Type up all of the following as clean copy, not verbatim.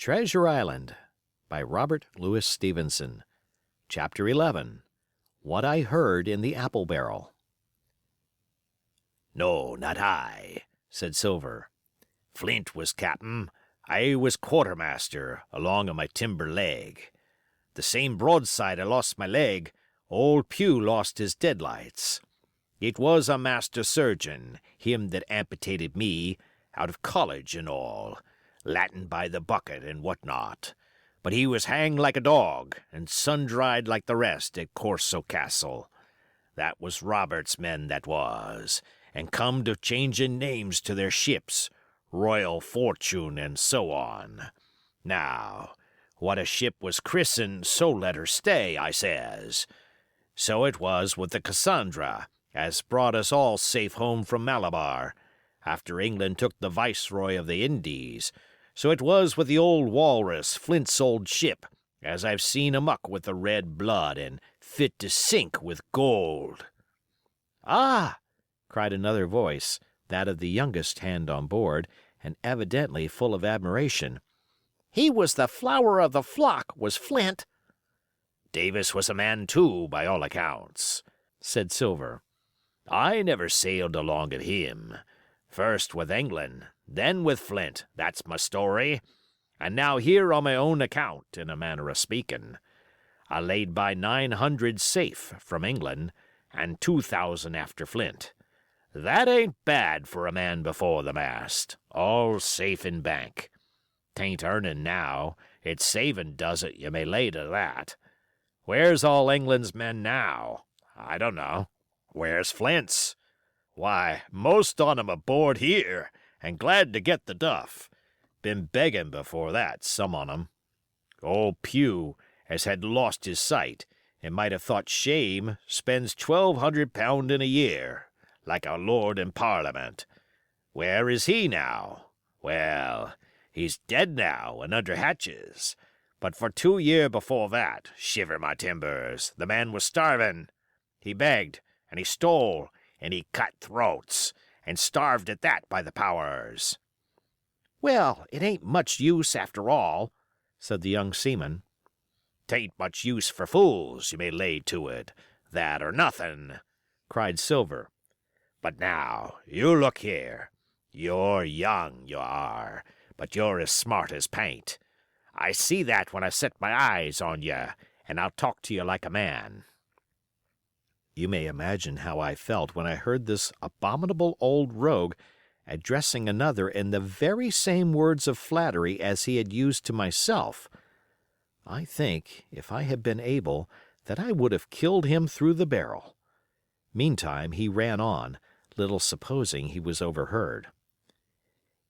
Treasure Island by Robert Louis Stevenson. Chapter 11. What I Heard in the Apple Barrel. "No, not I," said Silver. "Flint was cap'n. I was quartermaster, along of my timber leg. The same broadside I lost my leg, old Pew lost his deadlights. It was a master surgeon, him that amputated me, out of college and all, Latin by the bucket and what not. But he was hanged like a dog, and sun-dried like the rest at Corso Castle. That was Robert's men that was, and come to changing names to their ships, Royal Fortune and so on. Now, what a ship was christened, so let her stay, I says. So it was with the Cassandra, as brought us all safe home from Malabar, after England took the viceroy of the Indies. So it was with the old Walrus, Flint's old ship, as I've seen amuck with the red blood and fit to sink with gold." "Ah!" cried another voice, that of the youngest hand on board, and evidently full of admiration. "He was the flower of the flock, was Flint." "Davis was a man, too, by all accounts," said Silver. "I never sailed along of him. First with England, then with Flint, that's my story. And now here on my own account, in a manner of speaking. I laid by 900 safe from England, and 2,000 after Flint. That ain't bad for a man before the mast, all safe in bank. 'Tain't earning now, it's saving does it, you may lay to that. Where's all England's men now? I don't know. Where's Flint's? Why, most on 'em aboard here, and glad to get the duff. Been begging before that, some on 'em. Old Pew, as had lost his sight, and might have thought shame, spends £1,200 in a year, like a lord in Parliament. Where is he now? Well, he's dead now, and under hatches. But for 2 year before that, shiver my timbers, the man was starving. He begged, and he stole, and he cut throats, and starved at that by the powers." "Well, it ain't much use after all," said the young seaman. "'Tain't much use for fools, you may lay to it, that or nothing," cried Silver. "But now, you look here. You're young, you are, but you're as smart as paint. I see that when I set my eyes on you, and I'll talk to you like a man." You may imagine how I felt when I heard this abominable old rogue addressing another in the very same words of flattery as he had used to myself. I think, if I had been able, that I would have killed him through the barrel. Meantime he ran on, little supposing he was overheard.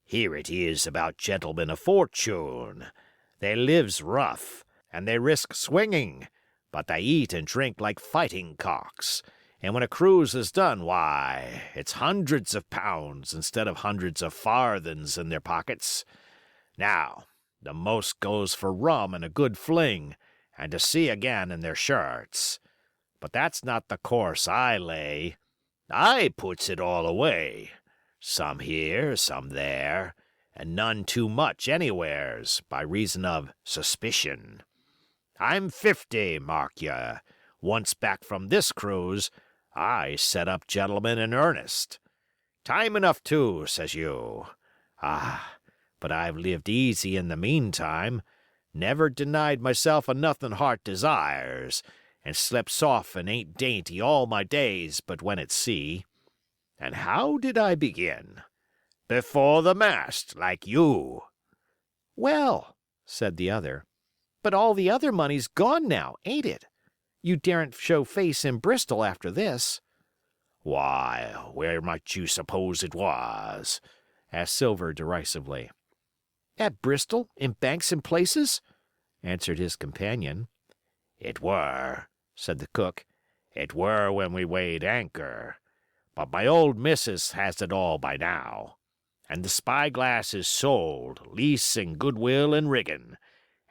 "Here it is about gentlemen of fortune. They lives rough, and they risk swinging, but they eat and drink like fighting cocks, and when a cruise is done, why, it's hundreds of pounds instead of hundreds of farthings in their pockets. Now, the most goes for rum and a good fling, and to sea again in their shirts. But that's not the course I lay. I puts it all away. Some here, some there, and none too much anywheres, by reason of suspicion. I'm 50, mark ye. Once back from this cruise, I set up gentlemen in earnest. Time enough too, says you. Ah, but I've lived easy in the meantime, never denied myself a nothing heart desires, and slept soft and ain't dainty all my days but when at sea. And how did I begin? Before the mast, like you." "Well," said the other, "but all the other money's gone now, ain't it? You daren't show face in Bristol after this." "Why, where might you suppose it was?" asked Silver derisively. "At Bristol, in banks and places," answered his companion. "It were," said the cook. "It were when we weighed anchor. But my old missus has it all by now. And the spyglass is sold, lease and goodwill and rigging,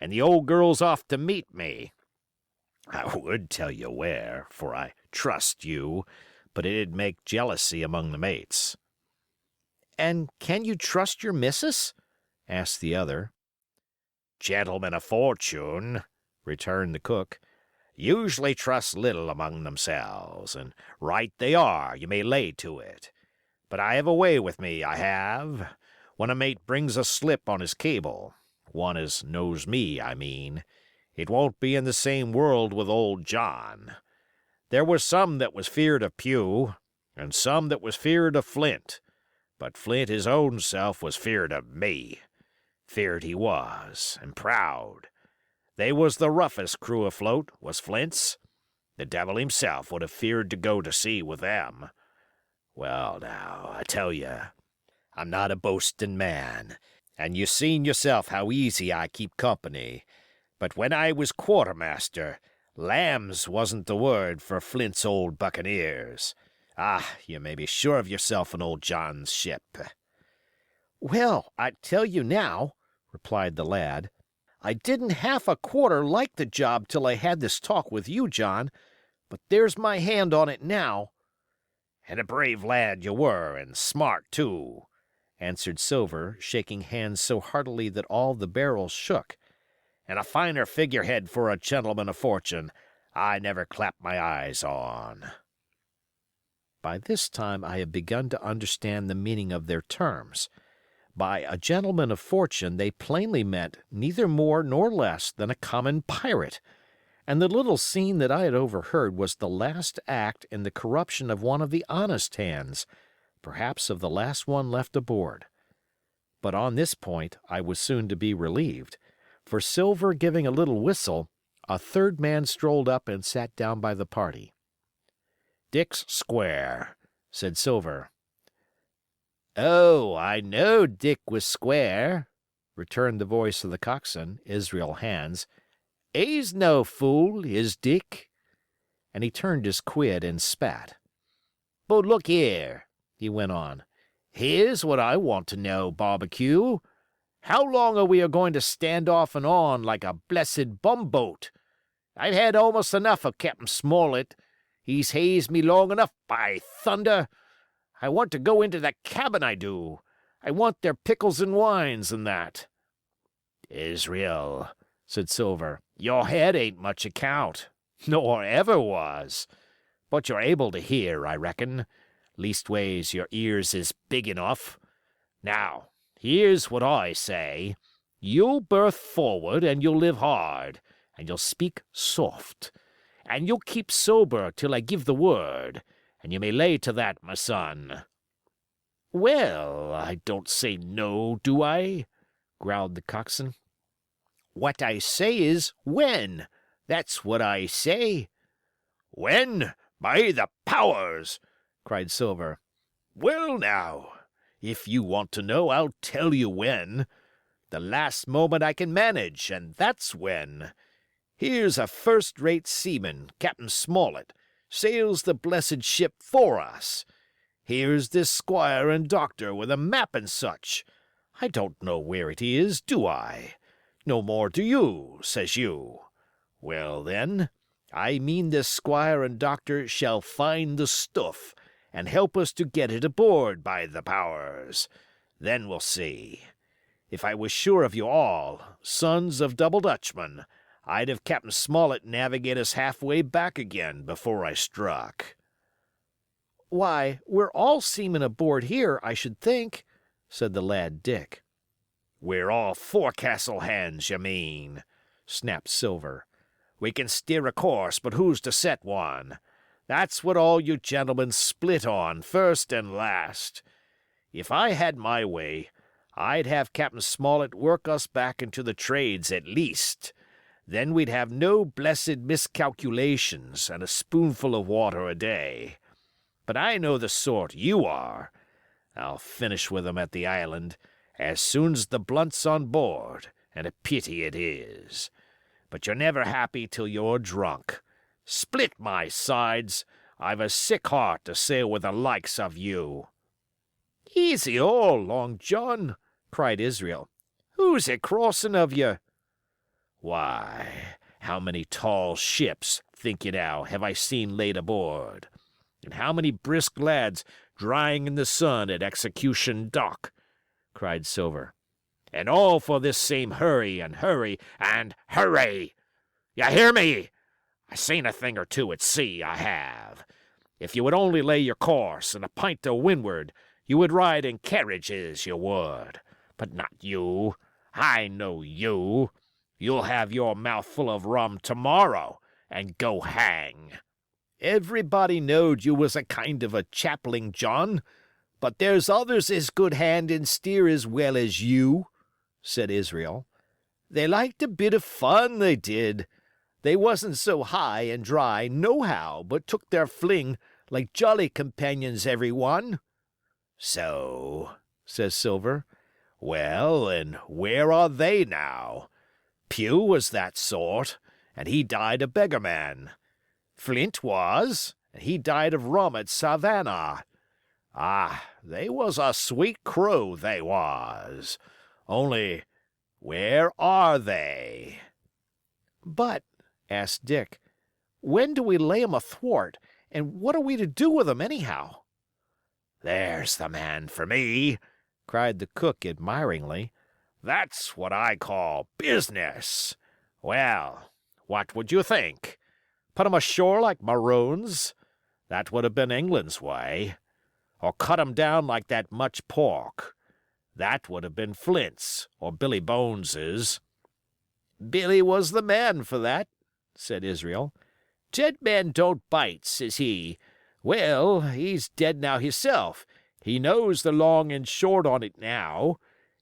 and the old girl's off to meet me. I would tell you where, for I trust you, but it'd make jealousy among the mates." "And can you trust your missus?" asked the other. Gentlemen of fortune, returned the cook, usually trust little among themselves, and right they are, you may lay to it. But I have a way with me, I have. When a mate brings a slip on his cable, one as knows me, I mean, it won't be in the same world with old John. There was some that was feared of Pew, and some that was feared of Flint, but Flint his own self was feared of me. Feared he was, and proud. They was the roughest crew afloat, was Flint's. The devil himself would have feared to go to sea with them. Well, now, I tell you, I'm not a boasting man, and you seen yourself how easy I keep company. But when I was quartermaster, lambs wasn't the word for Flint's old buccaneers. Ah, you may be sure of yourself in old John's ship. Well, I tell you now, replied the lad, I didn't half a quarter like the job till I had this talk with you, John, but there's my hand on it now. And a brave lad you were, and smart, too, answered Silver, shaking hands so heartily that all the barrels shook. And a finer figurehead for a gentleman of fortune I never clapped my eyes on. By this time I had begun to understand the meaning of their terms. By a gentleman of fortune they plainly meant neither more nor less than a common pirate, and the little scene that I had overheard was the last act in the corruption of one of the honest hands, perhaps of the last one left aboard. But on this point I was soon to be relieved, for Silver giving a little whistle, a third man strolled up and sat down by the party. "Dick's square," said Silver. "Oh, I know Dick was square," returned the voice of the coxswain, Israel Hands. "He's no fool, is Dick." And he turned his quid and spat. "But look here," he went on. "Here's what I want to know, Barbecue. How long are we going to stand off and on like a blessed bumboat? I've had almost enough of Captain Smollett. He's hazed me long enough, by thunder. I want to go into that cabin, I do. I want their pickles and wines and that." "Israel," said Silver, "your head ain't much account, nor ever was. But you're able to hear, I reckon. Leastways, your ears is big enough. Now, here's what I say. You'll berth forward, and you'll live hard, and you'll speak soft, and you'll keep sober till I give the word, and you may lay to that, my son." "Well, I don't say no, do I?" growled the coxswain. "What I say is when. That's what I say." "When? By the powers!" cried Silver. "Well, now, if you want to know, I'll tell you when. The last moment I can manage, and that's when. Here's a first-rate seaman, Captain Smollett, sails the blessed ship for us. Here's this squire and doctor with a map and such. I don't know where it is, do I? No more do you, says you. Well, then, I mean this squire and doctor shall find the stuff, and help us to get it aboard, by the powers. Then we'll see. If I was sure of you all, sons of double Dutchmen, I'd have Captain Smollett navigate us halfway back again before I struck." "Why, we're all seamen aboard here, I should think," said the lad Dick. "We're all forecastle hands, you mean," snapped Silver. "We can steer a course, but who's to set one? That's what all you gentlemen split on, first and last. If I had my way, I'd have Captain Smollett work us back into the trades at least. Then we'd have no blessed miscalculations and a spoonful of water a day. But I know the sort you are. I'll finish with 'em at the island, as soon's the blunt's on board, and a pity it is. But you're never happy till you're drunk. Split my sides! I've a sick heart to sail with the likes of you." "Easy all, Long John," cried Israel. "Who's a crossing of you?" "Why, how many tall ships, think you now, have I seen laid aboard? And how many brisk lads drying in the sun at Execution Dock?" cried Silver. And all for this same hurry and hurry and hurry. You hear me? I seen a thing or two at sea, I have. If you would only lay your course and a pint to windward, you would ride in carriages, you would. But not you. I know you. You'll have your mouth full of rum tomorrow, and go hang. Everybody knowed you was a kind of a chaplain, John, but there's others as good hand and steer as well as you, said Israel. They liked a bit of fun, they did. They wasn't so high and dry nohow, but took their fling like jolly companions, every one. So, says Silver. Well, and where are they now? Pew was that sort, and he died a beggarman. Flint was, and he died of rum at Savannah. Ah, they was a sweet crew, they was. Only, where are they? But, asked Dick, when do we lay 'em athwart, and what are we to do with 'em, anyhow? There's the man for me, cried the cook admiringly. That's what I call business. Well, what would you think? Put 'em ashore like maroons? That would have been England's way. Or cut 'em down like that much pork? That would have been Flint's or Billy Bones's. Billy was the man for that, said Israel. Dead men don't bite, says he. Well, he's dead now hisself. He knows the long and short on it now.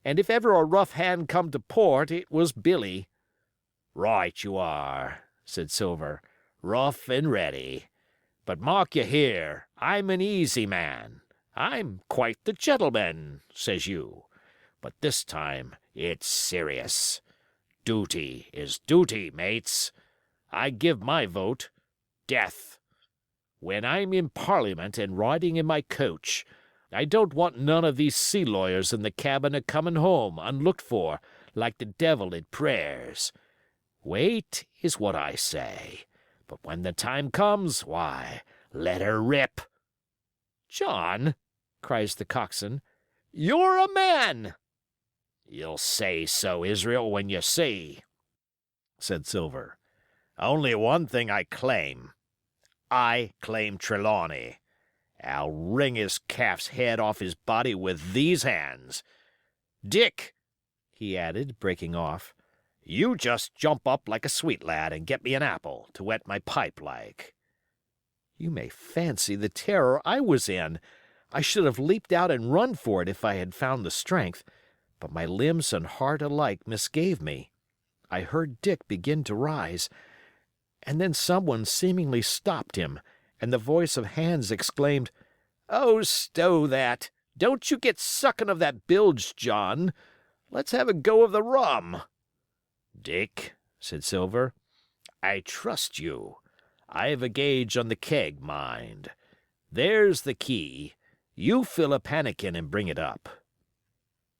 And if ever a rough hand come to port, it was Billy. Right you are, said Silver. Rough and ready. But mark you here, I'm an easy man. I'm quite the gentleman, says you. But this time it's serious. Duty is duty, mates. I give my vote. Death. When I'm in Parliament and riding in my coach, I don't want none of these sea lawyers in the cabin a comin' home unlooked for, like the devil at prayers. Wait is what I say. But when the time comes, why, let her rip. John, cries the coxswain, you're a man. You'll say so, Israel, when you see, said Silver. Only one thing I claim. I claim Trelawney. I'll wring his calf's head off his body with these hands. Dick, he added, breaking off, you just jump up like a sweet lad and get me an apple to wet my pipe like. You may fancy the terror I was in. I should have leaped out and run for it if I had found the strength, but my limbs and heart alike misgave me. I heard Dick begin to rise, and then someone seemingly stopped him, and the voice of Hans exclaimed, "Oh, stow that! Don't you get suckin' of that bilge, John. Let's have a go of the rum." "Dick," said Silver, "I trust you. I've a gauge on the keg, mind. There's the key. You fill a pannikin and bring it up."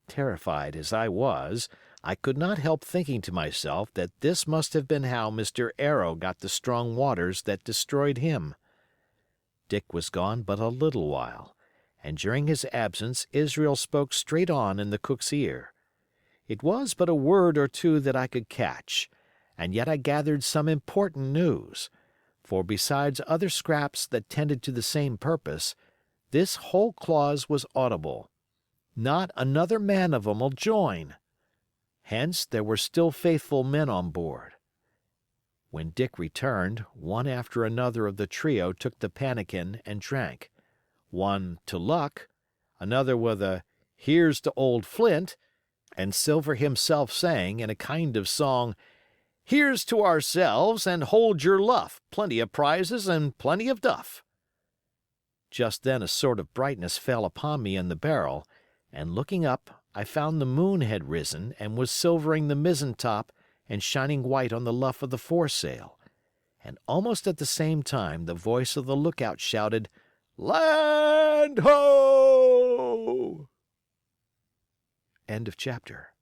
Terrified as I was, I could not help thinking to myself that this must have been how Mr. Arrow got the strong waters that destroyed him. Dick was gone but a little while, and during his absence Israel spoke straight on in the cook's ear. It was but a word or two that I could catch, and yet I gathered some important news, for besides other scraps that tended to the same purpose, this whole clause was audible. Not another man of 'em'll join. Hence there were still faithful men on board. When Dick returned, one after another of the trio took the pannikin and drank. One to luck, another with a "Here's to old Flint," and Silver himself sang, in a kind of song, "Here's to ourselves, and hold your luff, plenty of prizes and plenty of duff." Just then a sort of brightness fell upon me in the barrel, and looking up, I found the moon had risen and was silvering the mizzen top and shining white on the luff of the foresail, and almost at the same time the voice of the lookout shouted, "Land ho!" End of chapter.